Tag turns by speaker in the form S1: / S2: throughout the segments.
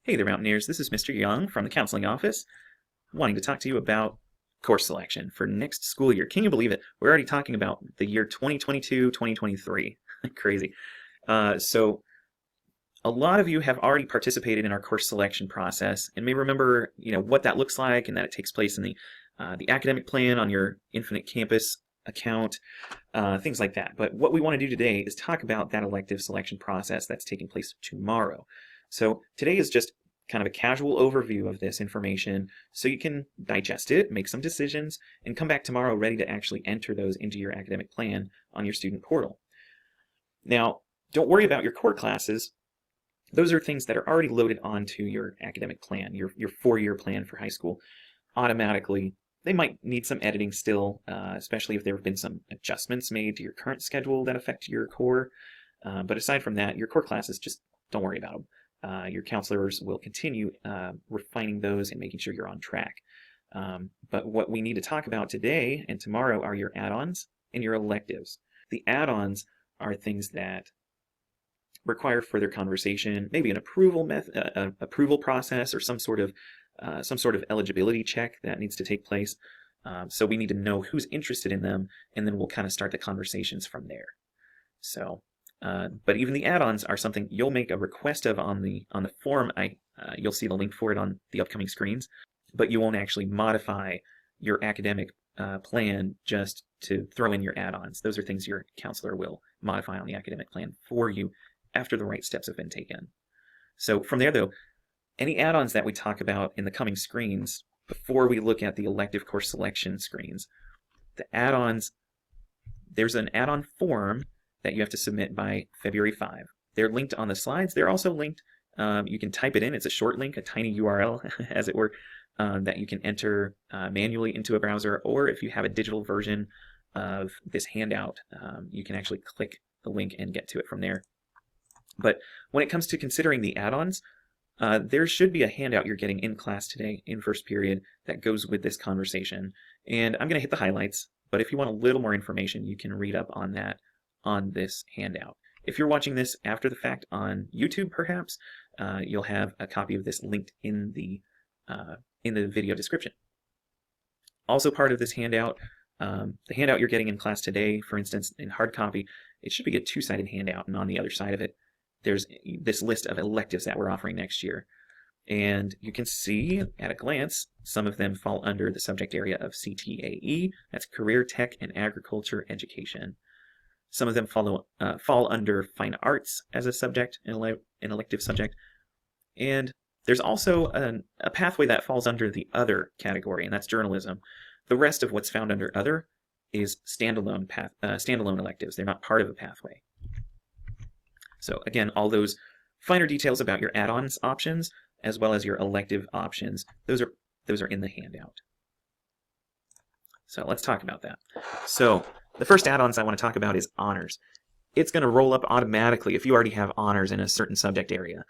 S1: Hey there, Mountaineers. This is Mr. Young from the counseling office, wanting to talk to you about course selection for next school year. Can you believe it? We're already talking about the year 2022-2023. Crazy. So a lot of you have already participated in our course selection process and may remember, what that looks like and that it takes place in the academic plan on your Infinite Campus account, things like that. But what we want to do today is talk about that elective selection process that's taking place tomorrow. So today is just kind of a casual overview of this information so you can digest it, make some decisions, and come back tomorrow ready to actually enter those into your academic plan on your student portal. Now, don't worry about your core classes. Those are things that are already loaded onto your academic plan, your 4-year plan for high school automatically. They might need some editing still, especially if there have been some adjustments made to your current schedule that affect your core. But aside from that, your core classes, just don't worry about them. Your counselors will continue refining those and making sure you're on track. But what we need to talk about today and tomorrow are your add-ons and your electives. The add-ons are things that require further conversation, maybe an approval process, or some sort of eligibility check that needs to take place. So we need to know who's interested in them, and then we'll kind of start the conversations from there. So. But even the add-ons are something you'll make a request of on the form. You'll see the link for it on the upcoming screens, but you won't actually modify your academic plan just to throw in your add-ons. Those are things your counselor will modify on the academic plan for you after the right steps have been taken. So from there, though, any add-ons that we talk about in the coming screens, before we look at the elective course selection screens, the add-ons, there's an add-on form that you have to submit by February 5. They're linked on the slides. They're also linked, you can type it in. It's a short link, a tiny URL, as it were, that you can enter manually into a browser, or if you have a digital version of this handout, you can actually click the link and get to it from there. But when it comes to considering the add-ons, there should be a handout you're getting in class today, in first period, that goes with this conversation. And I'm going to hit the highlights, but if you want a little more information, you can read up on that on this handout. If you're watching this after the fact on YouTube, perhaps, you'll have a copy of this linked in the video description. Also part of this handout, the handout you're getting in class today, for instance, in hard copy, it should be a 2-sided handout, and on the other side of it, there's this list of electives that we're offering next year. And you can see at a glance, some of them fall under the subject area of CTAE, that's Career Tech and Agriculture Education. Some of them fall under fine arts as a subject, an elective subject. And there's also a pathway that falls under the other category, and that's journalism. The rest of what's found under other is standalone electives. They're not part of a pathway. So again, all those finer details about your add-ons options as well as your elective options, those are in the handout. So let's talk about that. So the first add-ons I want to talk about is honors. It's going to roll up automatically if you already have honors in a certain subject area.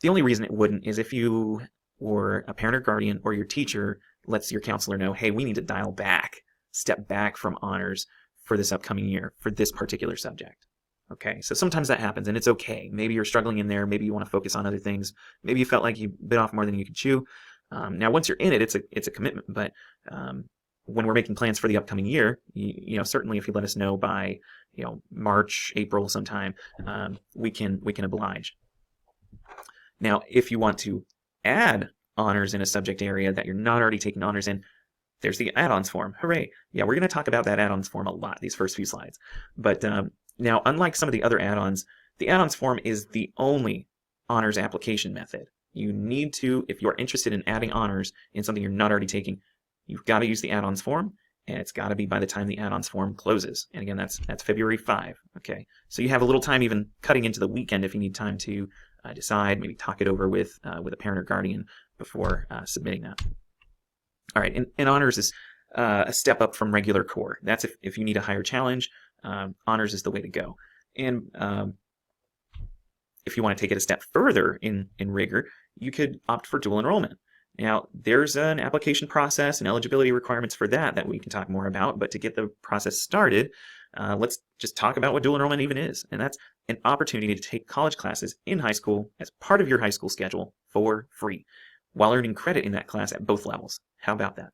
S1: The only reason it wouldn't is if you or a parent or guardian or your teacher lets your counselor know, hey, we need to dial back, step back from honors for this upcoming year for this particular subject. Okay, so sometimes that happens and it's okay. Maybe you're struggling in there, maybe you want to focus on other things, maybe you felt like you bit off more than you could chew. Now once you're in it, it's a commitment, but when we're making plans for the upcoming year, certainly if you let us know by, March, April sometime, we can oblige. Now, if you want to add honors in a subject area that you're not already taking honors in, there's the add-ons form. Hooray! Yeah, we're going to talk about that add-ons form a lot, these first few slides. But now, unlike some of the other add-ons, the add-ons form is the only honors application method. You need to, if you're interested in adding honors in something you're not already taking, you've got to use the add-ons form, and it's got to be by the time the add-ons form closes. And again, that's February 5. Okay, so you have a little time, even cutting into the weekend, if you need time to decide, maybe talk it over with a parent or guardian before submitting that. All right, and honors is a step up from regular core. That's if you need a higher challenge, honors is the way to go. And if you want to take it a step further in rigor, you could opt for dual enrollment. Now, there's an application process and eligibility requirements for that we can talk more about, but to get the process started, let's just talk about what dual enrollment even is. And that's an opportunity to take college classes in high school as part of your high school schedule for free, while earning credit in that class at both levels. How about that?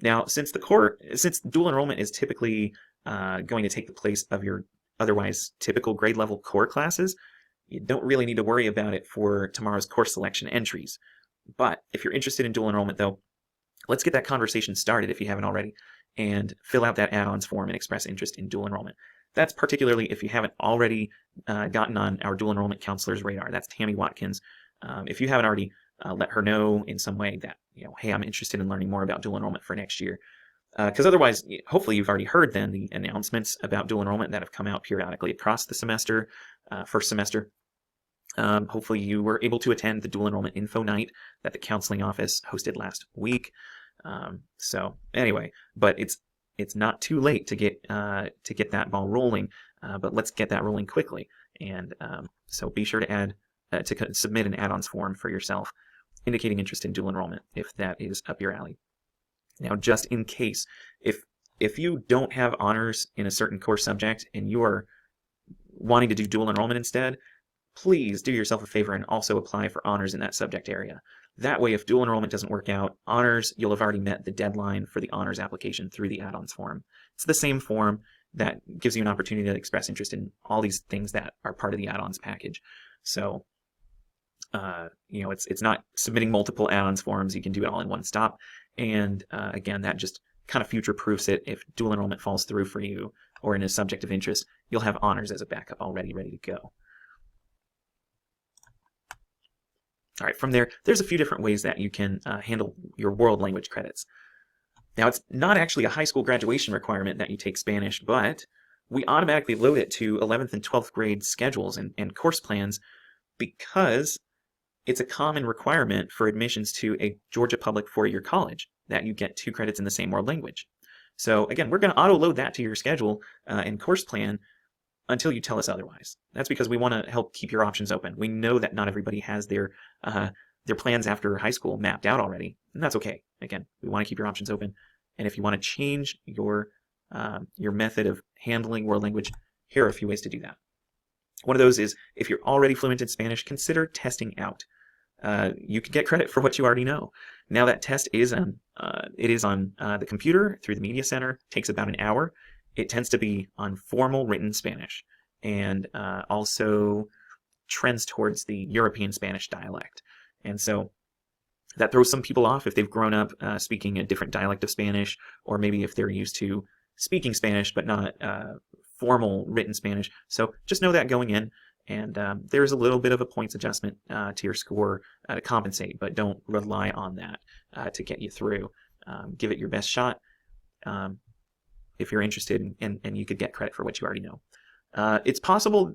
S1: Now, since dual enrollment is typically going to take the place of your otherwise typical grade level core classes, you don't really need to worry about it for tomorrow's course selection entries. But if you're interested in dual enrollment, though, let's get that conversation started if you haven't already, and fill out that add-ons form and express interest in dual enrollment. That's particularly if you haven't already gotten on our dual enrollment counselor's radar. That's Tammy Watkins. If you haven't already let her know in some way that, hey, I'm interested in learning more about dual enrollment for next year. Because otherwise, hopefully you've already heard then the announcements about dual enrollment that have come out periodically across the semester, first semester. Hopefully you were able to attend the dual enrollment info night that the counseling office hosted last week. So anyway, but it's not too late to get that ball rolling, but let's get that rolling quickly. And so be sure to submit an add-ons form for yourself, indicating interest in dual enrollment if that is up your alley. Now, just in case, if you don't have honors in a certain core subject and you are wanting to do dual enrollment instead, please do yourself a favor and also apply for honors in that subject area. That way, if dual enrollment doesn't work out, honors, you'll have already met the deadline for the honors application through the add-ons form. It's the same form that gives you an opportunity to express interest in all these things that are part of the add-ons package. So, it's not submitting multiple add-ons forms. You can do it all in one stop. And again, that just kind of future-proofs it. If dual enrollment falls through for you or in a subject of interest, you'll have honors as a backup already ready to go. All right, from there's a few different ways that you can handle your world language credits. Now, it's not actually a high school graduation requirement that you take Spanish, but we automatically load it to 11th and 12th grade schedules and course plans because it's a common requirement for admissions to a Georgia public four-year college that you get 2 credits in the same world language. So again, we're going to auto-load that to your schedule and course plan until you tell us otherwise. That's because we want to help keep your options open. We know that not everybody has their plans after high school mapped out already, and that's okay. Again, we want to keep your options open, and if you want to change your method of handling world language, here are a few ways to do that. One of those is, if you're already fluent in Spanish, consider testing out. You can get credit for what you already know. Now that test is on the computer through the Media Center. It takes about an hour. It tends to be on formal written Spanish and also trends towards the European Spanish dialect. And so that throws some people off if they've grown up speaking a different dialect of Spanish, or maybe if they're used to speaking Spanish but not formal written Spanish. So just know that going in. And there's a little bit of a points adjustment to your score to compensate, but don't rely on that to get you through. Give it your best shot if you're interested, and you could get credit for what you already know. It's possible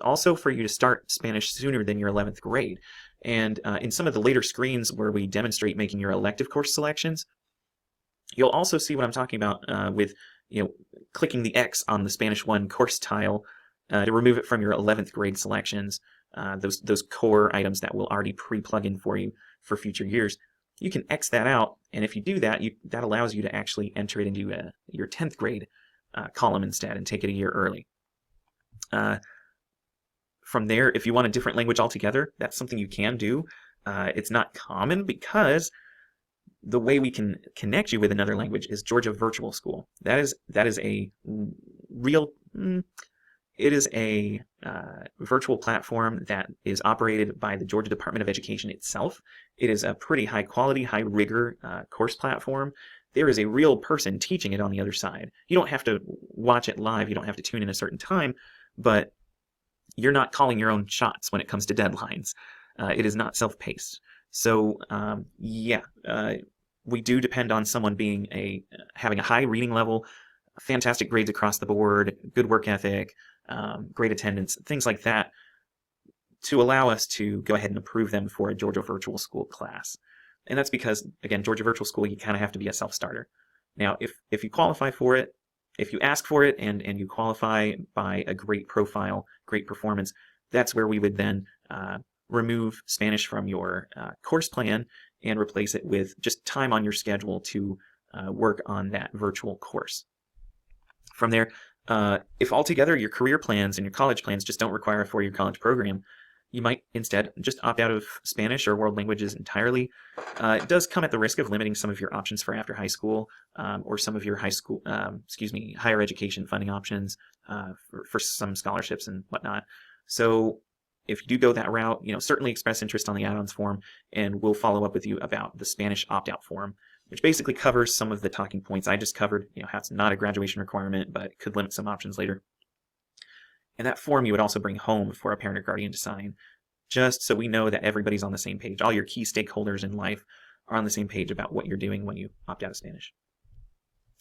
S1: also for you to start Spanish sooner than your 11th grade. And in some of the later screens where we demonstrate making your elective course selections, you'll also see what I'm talking about with clicking the X on the Spanish 1 course tile to remove it from your 11th grade selections, those core items that will already pre-plug in for you for future years. You can X that out, and if you do that, that allows you to actually enter it into your 10th grade column instead and take it a year early. From there, if you want a different language altogether, that's something you can do. It's not common because the way we can connect you with another language is Georgia Virtual School. That is a real... It is a virtual platform that is operated by the Georgia Department of Education itself. It is a pretty high quality, high rigor course platform. There is a real person teaching it on the other side. You don't have to watch it live. You don't have to tune in a certain time, but you're not calling your own shots when it comes to deadlines. It is not self-paced. So we do depend on someone having a high reading level, fantastic grades across the board, good work ethic, great attendance, things like that, to allow us to go ahead and approve them for a Georgia Virtual School class. And that's because, again, Georgia Virtual School, you kind of have to be a self-starter. Now, if you qualify for it, if you ask for it and you qualify by a great profile, great performance, that's where we would then remove Spanish from your course plan and replace it with just time on your schedule to work on that virtual course. From there, If altogether your career plans and your college plans just don't require a four-year college program, you might instead just opt out of Spanish or world languages entirely. It does come at the risk of limiting some of your options for after high school, or some of your higher education funding options for some scholarships and whatnot. So if you do go that route, certainly express interest on the add-ons form, and we'll follow up with you about the Spanish opt-out form, which basically covers some of the talking points I just covered. How it's not a graduation requirement, but it could limit some options later. And that form you would also bring home for a parent or guardian to sign, just so we know that everybody's on the same page. All your key stakeholders in life are on the same page about what you're doing when you opt out of Spanish.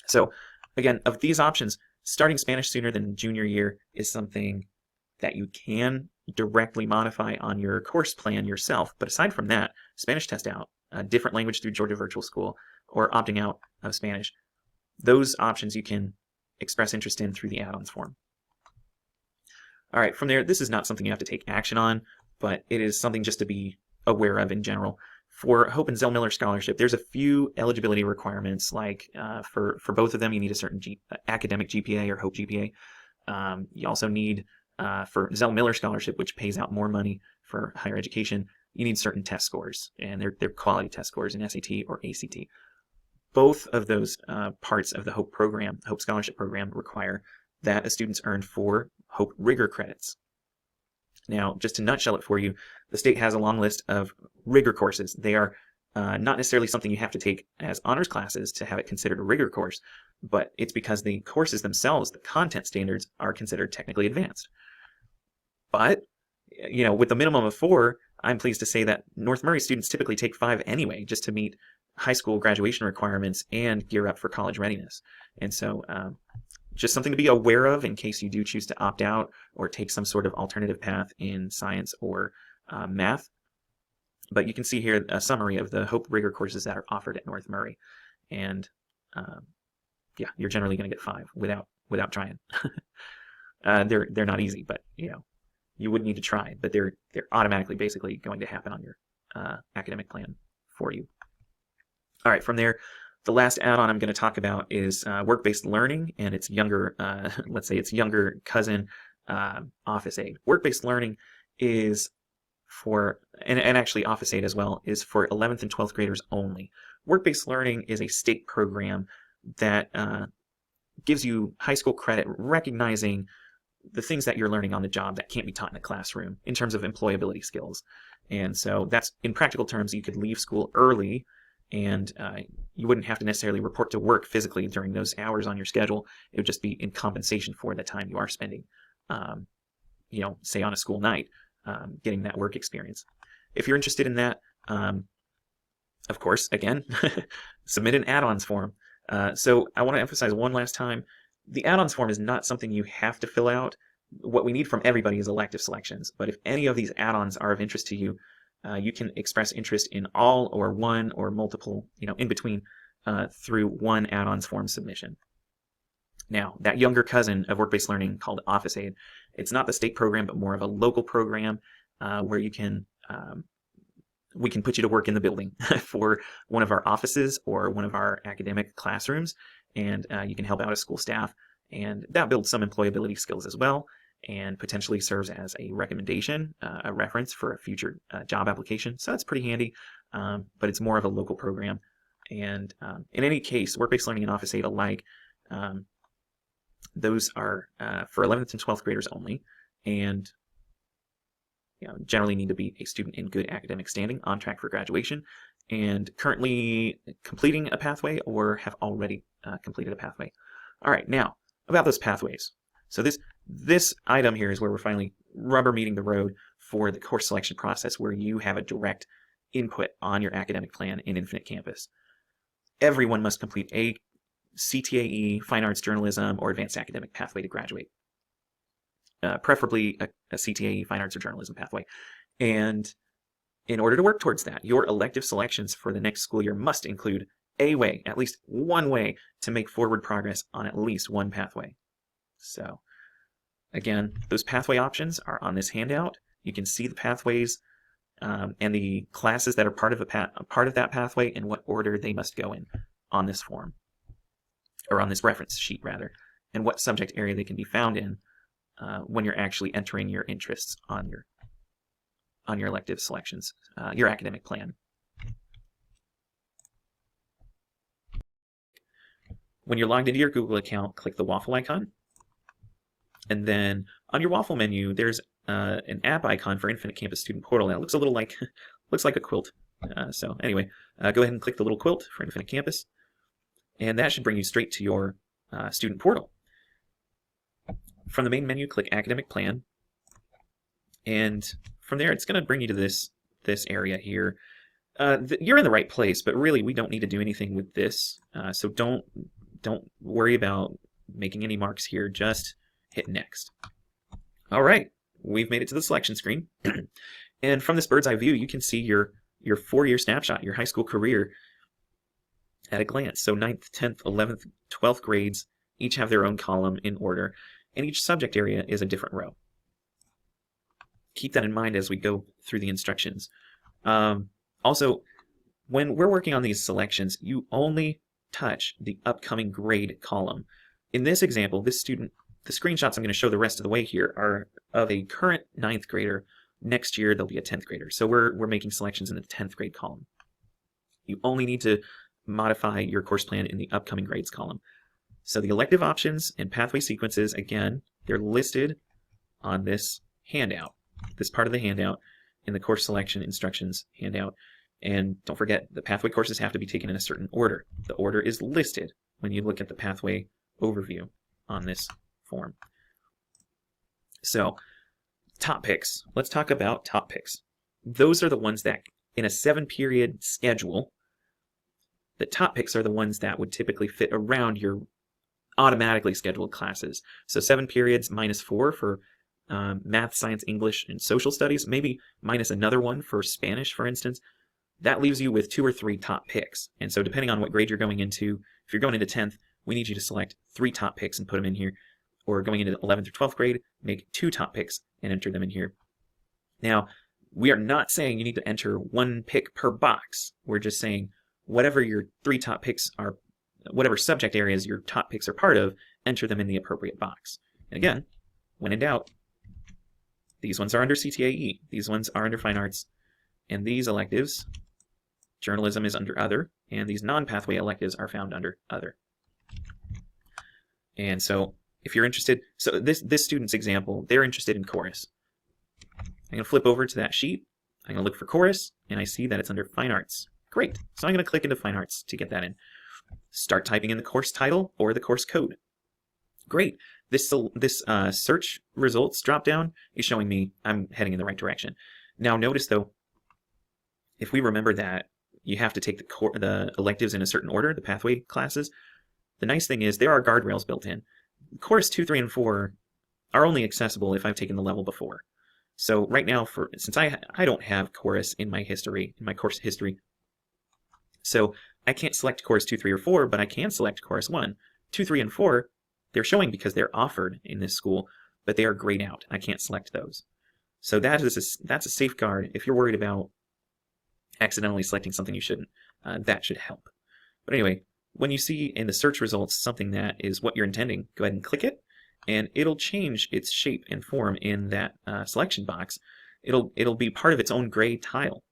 S1: So again, of these options, starting Spanish sooner than junior year is something that you can directly modify on your course plan yourself. But aside from that, Spanish test out, a different language through Georgia Virtual School, or opting out of Spanish, those options you can express interest in through the add-ons form. All right, from there, this is not something you have to take action on, but it is something just to be aware of in general. For Hope and Zell Miller Scholarship, there's a few eligibility requirements, like for both of them, you need a certain academic GPA or Hope GPA. You also need, for Zell Miller Scholarship, which pays out more money for higher education, you need certain test scores, and they're quality test scores in SAT or ACT. Both of those parts of the Hope program, Hope Scholarship program, require that a student's earned 4 Hope Rigor credits. Now, just to nutshell it for you, the state has a long list of rigor courses. They are not necessarily something you have to take as honors classes to have it considered a rigor course, but it's because the courses themselves, the content standards, are considered technically advanced. But, with the minimum of 4, I'm pleased to say that North Murray students typically take 5 anyway, just to meet high school graduation requirements and gear up for college readiness. And so, just something to be aware of in case you do choose to opt out or take some sort of alternative path in science or math. But you can see here a summary of the Hope Rigor courses that are offered at North Murray. And yeah, you're generally going to get 5 without trying. They're not easy, but you would need to try. But they're automatically basically going to happen on your academic plan for you. All right, from there, the last add-on I'm going to talk about is work-based learning and its younger, let's say its younger cousin, Office Aide. Work-based learning is for, and actually Office Aide as well, is for 11th and 12th graders only. Work-based learning is a state program that gives you high school credit recognizing the things that you're learning on the job that can't be taught in a classroom in terms of employability skills. And so that's, in practical terms, you could leave school early and you wouldn't have to necessarily report to work physically during those hours on your schedule. It would just be in compensation for the time you are spending, say on a school night, getting that work experience. If you're interested in that, of course, again, submit an add-ons form. So I want to emphasize one last time, the add-ons form is not something you have to fill out. What we need from everybody is elective selections. But if any of these add-ons are of interest to you, you can express interest in all or one or multiple, in between, through one add-ons form submission. Now, that younger cousin of work-based learning called Office Aide, it's not the state program, but more of a local program where you can, we can put you to work in the building for one of our offices or one of our academic classrooms, and you can help out as school staff, and that builds some employability skills as well, and potentially serves as a recommendation, a reference for a future job application. So that's pretty handy, but it's more of a local program. And in any case, work-based learning and Office Aide alike, those are for 11th and 12th graders only, and generally need to be a student in good academic standing, on track for graduation, and currently completing a pathway or have already completed a pathway. All right, now about those pathways. So this item here is where we're finally rubber meeting the road for the course selection process, where you have a direct input on your academic plan in Infinite Campus. Everyone must complete a CTAE, Fine Arts Journalism, or Advanced Academic pathway to graduate. Preferably a CTAE, Fine Arts or Journalism pathway. And in order to work towards that, your elective selections for the next school year must include a way, at least one way, to make forward progress on at least one pathway. So again, those pathway options are on this handout. You can see the pathways and the classes that are part of that pathway and what order they must go in on this form, or on this reference sheet rather. and what subject area they can be found in when you're actually entering your interests on your elective selections, your academic plan. When you're logged into your Google account, click the waffle icon. And then on your waffle menu, there's an app icon for Infinite Campus Student Portal. Now it looks a little like looks like a quilt. So anyway, go ahead and click the little quilt for Infinite Campus, and that should bring you straight to your student portal. From the main menu, click Academic Plan, and from there, it's going to bring you to this area here. You're in the right place, but really, we don't need to do anything with this. So don't worry about making any marks here. Just hit Next. All right, we've made it to the selection screen. And from this bird's eye view, you can see your 4-year snapshot, your high school career at a glance. So 9th, 10th, 11th, 12th grades each have their own column in order, and each subject area is a different row. Keep that in mind as we go through the instructions. Also, when we're working on these selections, you only touch the upcoming grade column. In this example, this student, the screenshots I'm going to show the rest of the way here are of a current 9th grader. Next year, they'll be a 10th grader. So we're making selections in the 10th grade column. You only need to modify your course plan in the upcoming grades column. So the elective options and pathway sequences, again, they're listed on this handout, this part of the handout in the course selection instructions handout. And don't forget, the pathway courses have to be taken in a certain order. The order is listed when you look at the pathway overview on this form. So, top picks. Let's talk about top picks. Those are the ones that, in a 7-period schedule, the top picks are the ones that would typically fit around your automatically scheduled classes. So 7 periods minus 4 for math, science, English, and social studies, maybe minus another one for Spanish, for instance. That leaves you with 2 or 3 top picks. And so depending on what grade you're going into, if you're going into 10th, we need you to select 3 top picks and put them in here. Or going into 11th or 12th grade, make 2 top picks and enter them in here. Now, we are not saying you need to enter 1 pick per box. We're just saying whatever your 3 top picks are, whatever subject areas your top picks are part of, enter them in the appropriate box. And again, when in doubt, these ones are under CTAE, these ones are under Fine Arts, and these electives, journalism is under Other, and these non-pathway electives are found under Other. And so if you're interested, so this student's example, they're interested in chorus. I'm going to flip over to that sheet, I'm going to look for chorus, and I see that it's under Fine Arts. Great, so I'm going to click into Fine Arts to get that in. Start typing in the course title or the course code. Great, this search results drop-down is showing me I'm heading in the right direction. Now notice though, if we remember that you have to take the electives in a certain order, the pathway classes, the nice thing is there are guardrails built in. Course 2, 3, and 4 are only accessible if I've taken the level before. So right now, since I don't have chorus in my history, in my course history, so I can't select course 2, 3, or 4, but I can select course 1. 2, 3, and 4, they're showing because they're offered in this school, but they are grayed out. I can't select those. So that's a safeguard. If you're worried about accidentally selecting something you shouldn't, that should help. But anyway, when you see in the search results something that is what you're intending, go ahead and click it, and it'll change its shape and form in that selection box. It'll be part of its own gray tile.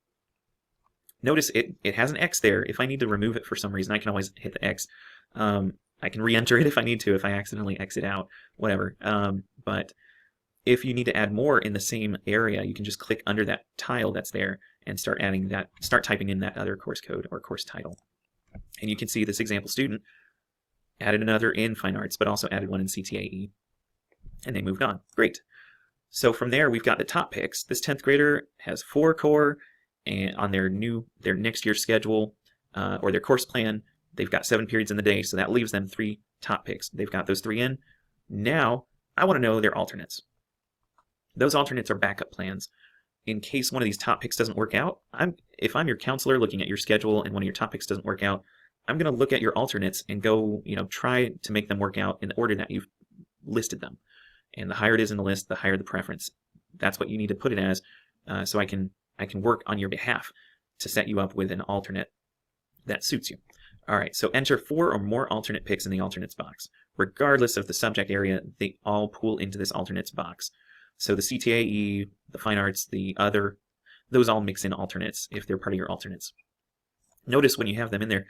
S1: Notice it has an X there. If I need to remove it for some reason, I can always hit the X. I can re-enter it if I need to, if I accidentally exit out, whatever. But if you need to add more in the same area, you can just click under that tile that's there and start typing in that other course code or course title. And you can see this example student added another in Fine Arts, but also added one in CTAE, and they moved on. Great. So from there, we've got the top picks. This 10th grader has 4 core, and on their next year's schedule or their course plan, they've got 7 periods in the day, so that leaves them 3 top picks. They've got those 3 in. Now, I want to know their alternates. Those alternates are backup plans. In case one of these top picks doesn't work out, if I'm your counselor looking at your schedule and one of your top picks doesn't work out, I'm going to look at your alternates and go, try to make them work out in the order that you've listed them. And the higher it is in the list, the higher the preference. That's what you need to put it as, so I can work on your behalf to set you up with an alternate that suits you. All right, so enter 4 or more alternate picks in the alternates box. regardless of the subject area, they all pool into this alternates box. So the CTAE, the fine arts, the other, those all mix in alternates if they're part of your alternates. Notice when you have them in there,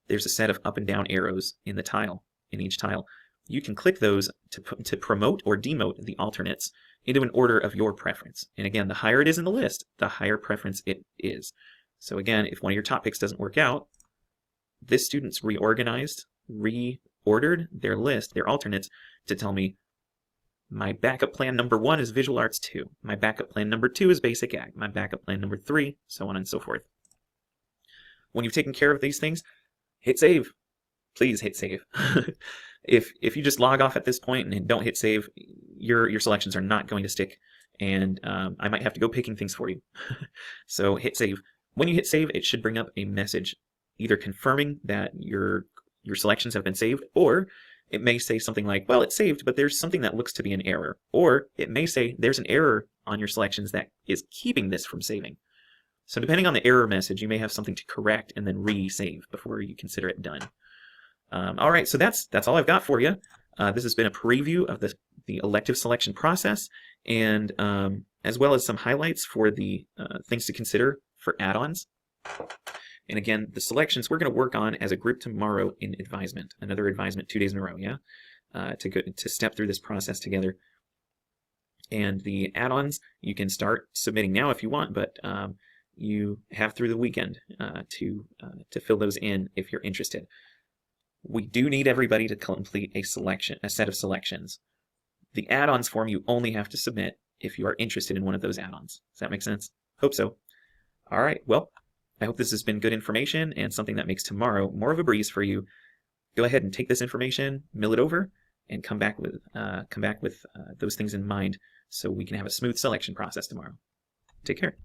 S1: there's a set of up and down arrows in the tile, in each tile. You can click those to promote or demote the alternates into an order of your preference. And again, the higher it is in the list, the higher preference it is. So again, if one of your top picks doesn't work out, this student's reorganized, reordered their list, their alternates, to tell me my backup plan number 1 is visual arts 2. My backup plan number 2 is basic ag. My backup plan number 3, so on and so forth. When you've taken care of these things, hit save. Please hit save. If you just log off at this point and don't hit save, your selections are not going to stick, and I might have to go picking things for you. So hit save. When you hit save, it should bring up a message either confirming that your selections have been saved, or it may say something like, well, it's saved, but there's something that looks to be an error. Or it may say there's an error on your selections that is keeping this from saving. So depending on the error message, you may have something to correct and then re-save before you consider it done. All right, so that's all I've got for you. This has been a preview of the elective selection process, and as well as some highlights for the things to consider for add-ons. And again, the selections we're going to work on as a group tomorrow in advisement, another advisement 2 days in a row, yeah, to step through this process together. And the add-ons you can start submitting now if you want, but you have through the weekend to fill those in if you're interested. We do need everybody to complete a set of selections. The add-ons form you only have to submit if you are interested in one of those add-ons. Does that make sense? Hope so. All right, well, I hope this has been good information and something that makes tomorrow more of a breeze for you. Go ahead and take this information, mill it over, and come back with those things in mind so we can have a smooth selection process tomorrow. Take care.